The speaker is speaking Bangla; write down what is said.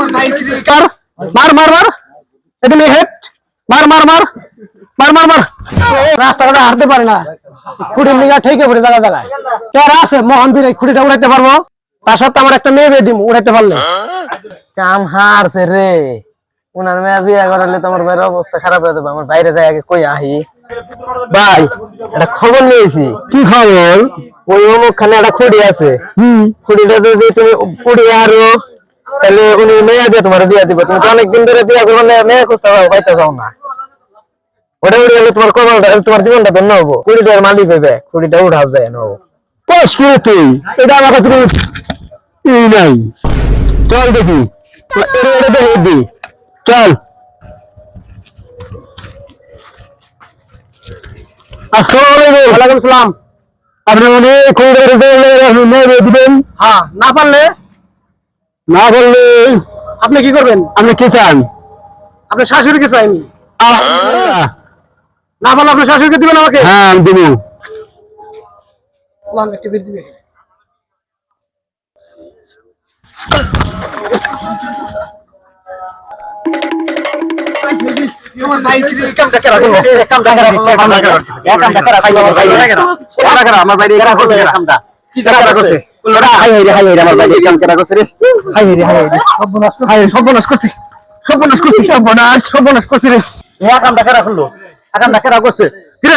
মার মার মার এদিকে হেড মার মার মার মার মার মার রাস্তাটা হাঁটতে পারে না খুঁটির লিগা ঠেকে পড়ে জায়গা জায়গায় তোর আছে মোহন বীর খুঁটিটা উড়াইতে পারবো তার সাথে আমার একটা মেয়ে বিয়ে দিব উড়াইতে পারলে কাম হারছে রে উনার মেয়ে বিয়ে করালে তোমার ভাইয়ের অবস্থা খারাপ হয়ে যাবে আমার বাইরে যাই আগে কই আহি ভাই একটা খবর নিয়েছি কি খবর ওই অমুকখানে একটা খুঁড়ি আছে খুঁড়িটা যদি তুমি পুড়ি আরো তাহলে উনি মেয়ে দিয়ে তোমার বিয়ে দিবে তুমি অনেকদিন ধরে বিয়ে করবে না মেয়ে খুঁজতে পাইতে যাও না ওটা উড়ে গেলে তোমার কপালটা তোমার জীবনটা ধন্য হবো খুঁড়িটার মালিক হইবে খুঁড়িটা উঠাও যায় নেবো কস করে তুই এটা আমার কাছে এই নাই চল দেখি এটা দেখি চল আসসালামু সালাম আপনি উনি খুঁড়ে দিবেন হ্যাঁ না পারলে আপনি কি করবেন আপনি কি চান আপনার শাশুড়িকে চাই আমি না পারলে আপনার শাশুড়িকে দিবেন আমাকে হ্যাঁ আমি দিব দিবে আমার ভাই কি কামটা করা করলো কামটা করা আমার ভাই করা করছে কামটা কি করা করছে হাই হাই আমার ভাই কাম করা করছে রে হাই সর্বনাশ করছে সর্বনাশ করছে রে কামটা করা করলো কামটা করা করছে কি রে